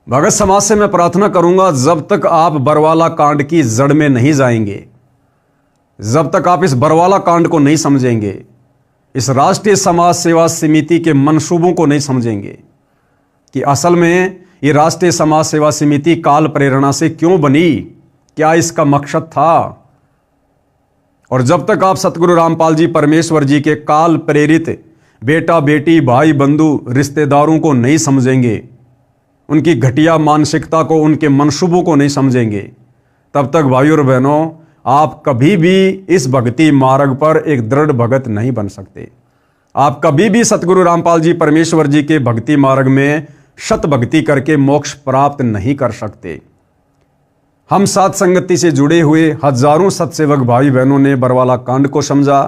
भगत समाज से मैं प्रार्थना करूंगा, जब तक आप बरवाला कांड की जड़ में नहीं जाएंगे, जब तक आप इस बरवाला कांड को नहीं समझेंगे, इस राष्ट्रीय समाज सेवा समिति के मंसूबों को नहीं समझेंगे कि असल में ये राष्ट्रीय समाज सेवा समिति काल प्रेरणा से क्यों बनी, क्या इसका मकसद था, और जब तक आप सतगुरु रामपाल जी परमेश्वर जी के काल प्रेरित बेटा बेटी भाई बंधु रिश्तेदारों को नहीं समझेंगे, उनकी घटिया मानसिकता को, उनके मंसूबों को नहीं समझेंगे, तब तक भाइयों और बहनों आप कभी भी इस भक्ति मार्ग पर एक दृढ़ भगत नहीं बन सकते। आप कभी भी सतगुरु रामपाल जी परमेश्वर जी के भक्ति मार्ग में शत भक्ति करके मोक्ष प्राप्त नहीं कर सकते। हम साथ संगति से जुड़े हुए हजारों सत्सेवक भाई बहनों ने बरवाला कांड को समझा,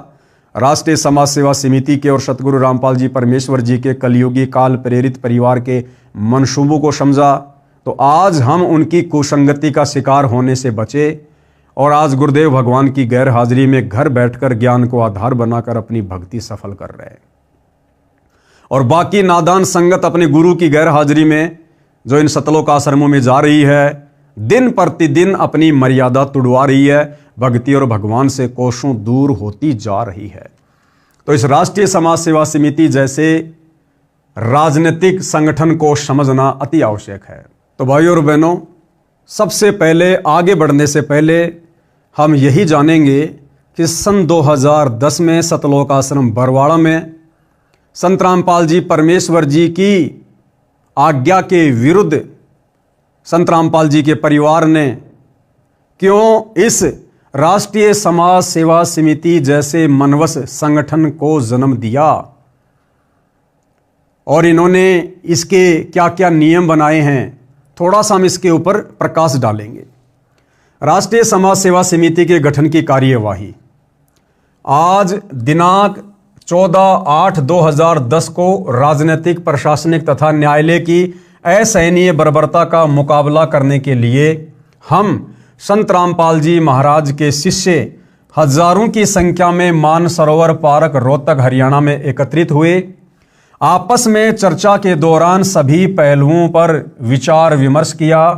राष्ट्रीय समाज सेवा समिति के और सतगुरु रामपाल जी परमेश्वर जी के कलयुगी काल प्रेरित परिवार के मंसूबों को समझा, तो आज हम उनकी कुसंगति का शिकार होने से बचे और आज गुरुदेव भगवान की गैर हाजिरी में घर बैठकर ज्ञान को आधार बनाकर अपनी भक्ति सफल कर रहे हैं। और बाकी नादान संगत अपने गुरु की गैर हाजिरी में जो इन सतलोक आश्रमों में जा रही है, दिन प्रतिदिन अपनी मर्यादा तुड़वा रही है, भक्ति और भगवान से कोसों दूर होती जा रही है। तो इस राष्ट्रीय समाज सेवा समिति जैसे राजनीतिक संगठन को समझना अति आवश्यक है। तो भाइयों और बहनों, सबसे पहले आगे बढ़ने से पहले हम यही जानेंगे कि सन 2010 में सतलोक आश्रम बरवाड़ा में संत रामपाल जी परमेश्वर जी की आज्ञा के विरुद्ध संत रामपाल जी के परिवार ने क्यों इस राष्ट्रीय समाज सेवा समिति जैसे मनवस संगठन को जन्म दिया और इन्होंने इसके क्या क्या नियम बनाए हैं, थोड़ा सा हम इसके ऊपर प्रकाश डालेंगे। राष्ट्रीय समाज सेवा समिति के गठन की कार्यवाही आज दिनांक 14/8/2010 को राजनीतिक, प्रशासनिक तथा न्यायालय की असहनीय बर्बरता का मुकाबला करने के लिए हम संत रामपाल जी महाराज के शिष्य हजारों की संख्या में मानसरोवर पार्क रोहतक हरियाणा में एकत्रित हुए। आपस में चर्चा के दौरान सभी पहलुओं पर विचार विमर्श किया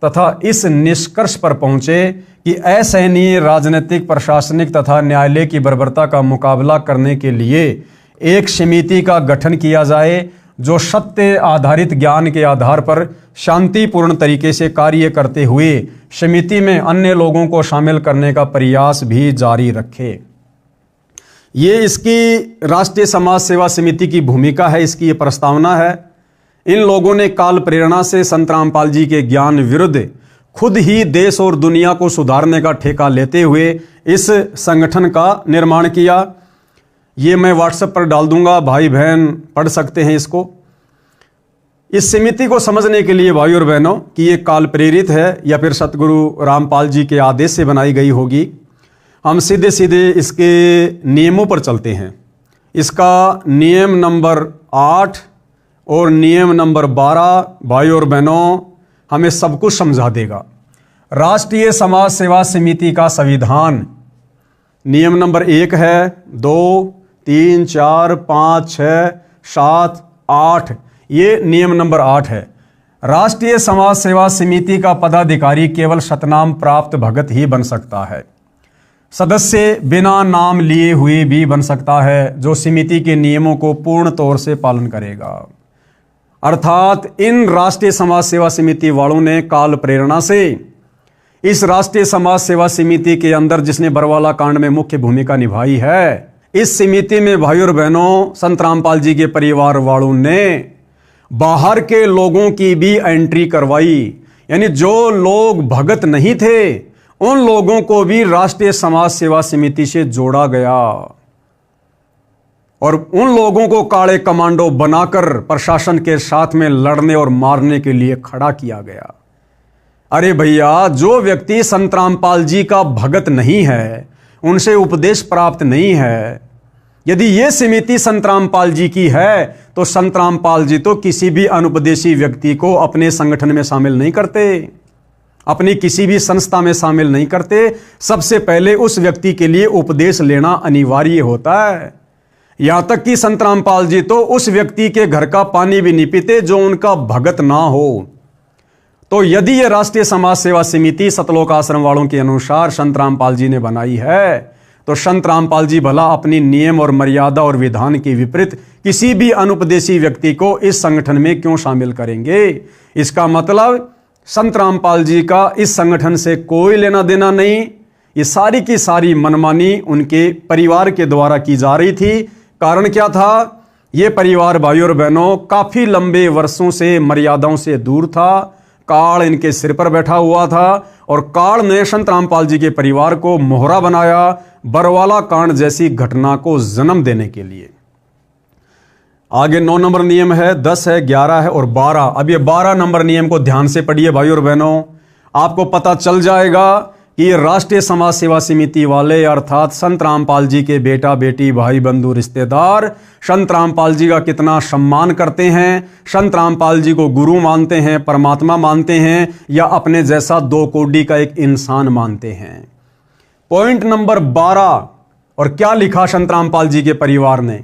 तथा इस निष्कर्ष पर पहुंचे कि असहनीय राजनीतिक, प्रशासनिक तथा न्यायालय की बर्बरता का मुकाबला करने के लिए एक समिति का गठन किया जाए जो सत्य आधारित ज्ञान के आधार पर शांतिपूर्ण तरीके से कार्य करते हुए समिति में अन्य लोगों को शामिल करने का प्रयास भी जारी रखे। ये इसकी राष्ट्रीय समाज सेवा समिति की भूमिका है, इसकी ये प्रस्तावना है। इन लोगों ने काल प्रेरणा से संत रामपाल जी के ज्ञान विरुद्ध खुद ही देश और दुनिया को सुधारने का ठेका लेते हुए इस संगठन का निर्माण किया। ये मैं व्हाट्सएप पर डाल दूंगा, भाई बहन पढ़ सकते हैं इसको। इस समिति को समझने के लिए भाई और बहनों कि ये काल प्रेरित है या फिर सतगुरु रामपाल जी के आदेश से बनाई गई होगी, हम सीधे सीधे इसके नियमों पर चलते हैं। इसका नियम नंबर 8 और नियम नंबर 12 भाई और बहनों हमें सब कुछ समझा देगा। राष्ट्रीय समाज सेवा समिति का संविधान नियम नंबर 1 है, 2, 3, 4, 5, 6, 7, 8, ये नियम नंबर 8 है। राष्ट्रीय समाज सेवा समिति का पदाधिकारी केवल सतनाम प्राप्त भगत ही बन सकता है। सदस्य बिना नाम लिए हुए भी बन सकता है जो समिति के नियमों को पूर्ण तौर से पालन करेगा। अर्थात इन राष्ट्रीय समाज सेवा समिति वालों ने काल प्रेरणा से इस राष्ट्रीय समाज सेवा समिति के अंदर जिसने बरवाला कांड में मुख्य भूमिका निभाई है, इस समिति में भाई और बहनों संत रामपाल जी के परिवार वालों ने बाहर के लोगों की भी एंट्री करवाई, यानी जो लोग भगत नहीं थे उन लोगों को भी राष्ट्रीय समाज सेवा समिति से जोड़ा गया और उन लोगों को काले कमांडो बनाकर प्रशासन के साथ में लड़ने और मारने के लिए खड़ा किया गया। अरे भैया, जो व्यक्ति संत रामपाल जी का भगत नहीं है, उनसे उपदेश प्राप्त नहीं है, यदि ये समिति संत रामपाल जी की है तो संत रामपाल जी तो किसी भी अनुपदेशी व्यक्ति को अपने संगठन में शामिल नहीं करते, अपनी किसी भी संस्था में शामिल नहीं करते। सबसे पहले उस व्यक्ति के लिए उपदेश लेना अनिवार्य होता है। यहां तक कि संत रामपाल जी तो उस व्यक्ति के घर का पानी भी नहीं पीते जो उनका भगत ना हो। तो यदि ये राष्ट्रीय समाज सेवा समिति सतलोक आश्रम वालों के अनुसार संत रामपाल जी ने बनाई है, तो संत रामपाल जी भला अपनी नियम और मर्यादा और विधान के विपरीत किसी भी अनुपदेशी व्यक्ति को इस संगठन में क्यों शामिल करेंगे? इसका मतलब संत रामपाल जी का इस संगठन से कोई लेना देना नहीं। ये सारी की सारी मनमानी उनके परिवार के द्वारा की जा रही थी। कारण क्या था? ये परिवार भाइयों और बहनों काफी लंबे वर्षों से मर्यादाओं से दूर था। काल इनके सिर पर बैठा हुआ था और काल ने संत रामपाल जी के परिवार को मोहरा बनाया बरवाला कांड जैसी घटना को जन्म देने के लिए। आगे 9 नंबर नियम है, 10 है, 11 है और 12। अब ये 12 नंबर नियम को ध्यान से पढ़िए भाइयों और बहनों, आपको पता चल जाएगा कि राष्ट्रीय समाज सेवा समिति वाले अर्थात संत रामपाल जी के बेटा बेटी भाई बंधु रिश्तेदार संत रामपाल जी का कितना सम्मान करते हैं, संत रामपाल जी को गुरु मानते हैं, परमात्मा मानते हैं, या अपने जैसा 2 कोड़ी का एक इंसान मानते हैं। पॉइंट नंबर 12, और क्या लिखा संत रामपाल जी के परिवार ने?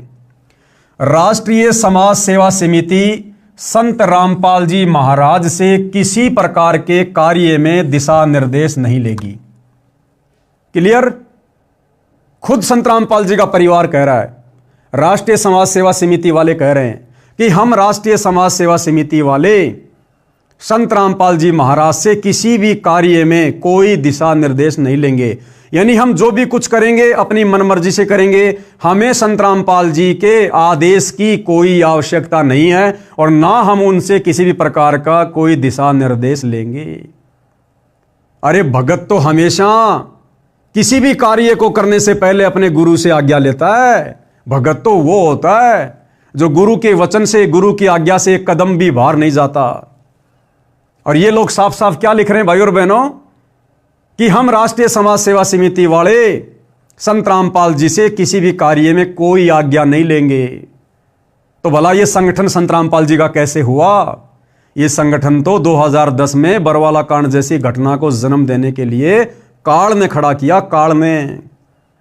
राष्ट्रीय समाज सेवा समिति संत रामपाल जी महाराज से किसी प्रकार के कार्य में दिशा निर्देश नहीं लेगी। क्लियर? खुद संत रामपाल जी का परिवार कह रहा है, राष्ट्रीय समाज सेवा समिति वाले कह रहे हैं कि हम राष्ट्रीय समाज सेवा समिति वाले संत रामपाल जी महाराज से किसी भी कार्य में कोई दिशा निर्देश नहीं लेंगे। यानी हम जो भी कुछ करेंगे अपनी मनमर्जी से करेंगे, हमें संत रामपाल जी के आदेश की कोई आवश्यकता नहीं है और ना हम उनसे किसी भी प्रकार का कोई दिशा निर्देश लेंगे। अरे भगत तो हमेशा किसी भी कार्य को करने से पहले अपने गुरु से आज्ञा लेता है। भगत तो वो होता है जो गुरु के वचन से, गुरु की आज्ञा से एक कदम भी बाहर नहीं जाता। और ये लोग साफ साफ क्या लिख रहे हैं भाइयों और बहनों कि हम राष्ट्रीय समाज सेवा समिति वाले संत रामपाल जी से किसी भी कार्य में कोई आज्ञा नहीं लेंगे। तो भला ये संगठन संत रामपाल जी का कैसे हुआ? ये संगठन तो 2010 में बरवाला कांड जैसी घटना को जन्म देने के लिए काल ने खड़ा किया, काल ने।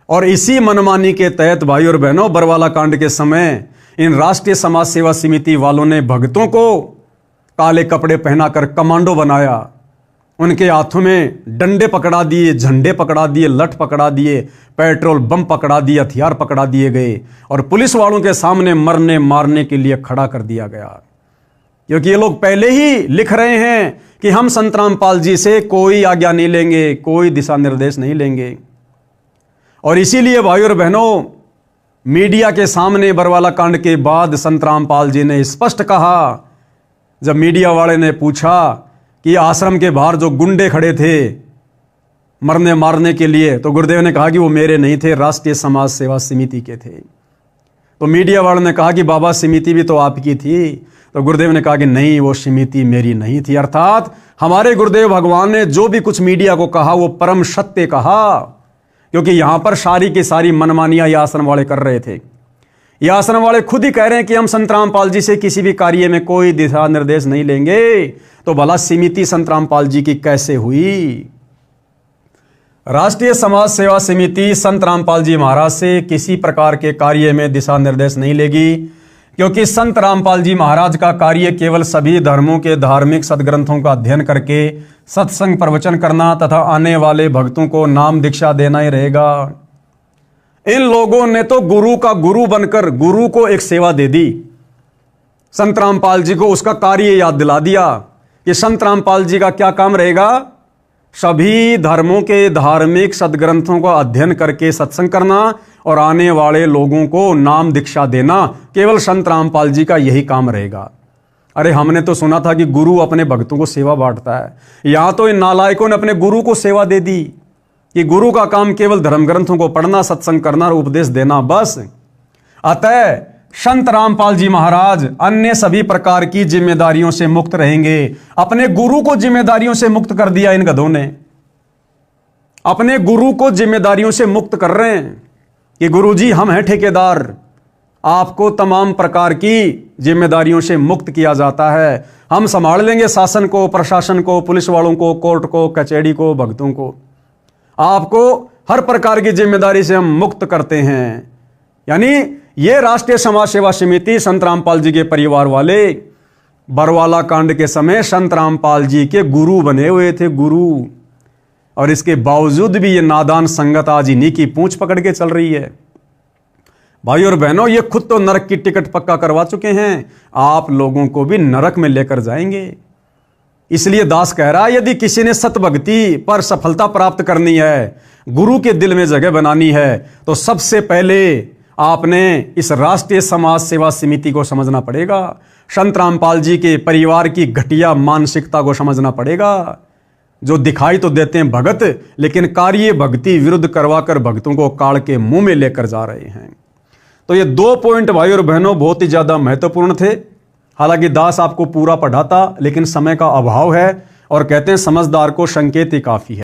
और इसी मनमानी के तहत भाइयों और बहनों बरवाला कांड के समय इन राष्ट्रीय समाज सेवा समिति वालों ने भक्तों को काले कपड़े पहनाकर कमांडो बनाया। उनके हाथों में डंडे पकड़ा दिए, झंडे पकड़ा दिए, लठ पकड़ा दिए, पेट्रोल बम पकड़ा दिए, हथियार पकड़ा दिए गए और पुलिस वालों के सामने मरने मारने के लिए खड़ा कर दिया गया। क्योंकि ये लोग पहले ही लिख रहे हैं कि हम संत रामपाल जी से कोई आज्ञा नहीं लेंगे, कोई दिशा निर्देश नहीं लेंगे। और इसीलिए भाइयों और बहनों मीडिया के सामने बरवाला कांड के बाद संत रामपाल जी ने स्पष्ट कहा, जब मीडिया वाले ने पूछा कि आश्रम के बाहर जो गुंडे खड़े थे मरने मारने के लिए, तो गुरुदेव ने कहा कि वो मेरे नहीं थे, राष्ट्रीय समाज सेवा समिति के थे। तो मीडिया वालों ने कहा कि बाबा समिति भी तो आपकी थी। तो गुरुदेव ने कहा कि नहीं, वो समिति मेरी नहीं थी। अर्थात हमारे गुरुदेव भगवान ने जो भी कुछ मीडिया को कहा वो परम सत्य कहा, क्योंकि यहां पर सारी की सारी मनमानियां ये आश्रम वाले कर रहे थे। ये आश्रम वाले खुद ही कह रहे हैं कि हम संत रामपाल जी से किसी भी कार्य में कोई दिशा निर्देश नहीं लेंगे। तो भला समिति संत रामपाल जी की कैसे हुई? राष्ट्रीय समाज सेवा समिति संत रामपाल जी महाराज से किसी प्रकार के कार्य में दिशा निर्देश नहीं लेगी, क्योंकि संत रामपाल जी महाराज का कार्य केवल सभी धर्मों के धार्मिक सदग्रंथों का अध्ययन करके सत्संग प्रवचन करना तथा आने वाले भक्तों को नाम दीक्षा देना ही रहेगा। इन लोगों ने तो गुरु का गुरु बनकर गुरु को एक सेवा दे दी। संत रामपाल जी को उसका कार्य याद दिला दिया कि संत रामपाल जी का क्या काम रहेगा? सभी धर्मों के धार्मिक सदग्रंथों का अध्ययन करके सत्संग करना और आने वाले लोगों को नाम दीक्षा देना, केवल संत रामपाल जी का यही काम रहेगा। अरे हमने तो सुना था कि गुरु अपने भक्तों को सेवा बांटता है। यहां तो इन नालायकों ने अपने गुरु को सेवा दे दी कि गुरु का काम केवल धर्म ग्रंथों को पढ़ना, सत्संग करना और उपदेश देना, बस। अतः संत रामपाल जी महाराज अन्य सभी प्रकार की जिम्मेदारियों से मुक्त रहेंगे। अपने गुरु को जिम्मेदारियों से मुक्त कर दिया इन गधों ने। अपने गुरु को जिम्मेदारियों से मुक्त कर रहे हैं कि गुरु जी हम हैं ठेकेदार, आपको तमाम प्रकार की जिम्मेदारियों से मुक्त किया जाता है। हम संभाल लेंगे शासन को, प्रशासन को, पुलिस वालों को, कोर्ट को, कचहरी को, भक्तों को। आपको हर प्रकार की जिम्मेदारी से हम मुक्त करते हैं। यानी ये राष्ट्रीय समाज सेवा समिति संत रामपाल जी के परिवार वाले बरवाला कांड के समय संत रामपाल जी के गुरु बने हुए थे, गुरु। और इसके बावजूद भी ये नादान संगत आज इन्हीं की पूंछ पकड़ के चल रही है। भाई और बहनों, ये खुद तो नरक की टिकट पक्का करवा चुके हैं, आप लोगों को भी नरक में लेकर जाएंगे। इसलिए दास कह रहा है, यदि किसी ने सतभक्ति पर सफलता प्राप्त करनी है, गुरु के दिल में जगह बनानी है, तो सबसे पहले आपने इस राष्ट्रीय समाज सेवा समिति को समझना पड़ेगा। संत रामपाल जी के परिवार की घटिया मानसिकता को समझना पड़ेगा। जो दिखाई तो देते हैं भगत, लेकिन कार्य भक्ति विरुद्ध करवाकर भक्तों को काल के मुंह में लेकर जा रहे हैं। तो ये 2 पॉइंट भाई और बहनों बहुत ही ज्यादा महत्वपूर्ण थे। हालांकि दास आपको पूरा पढ़ाता, लेकिन समय का अभाव है और कहते हैं समझदार को संकेत ही काफी है।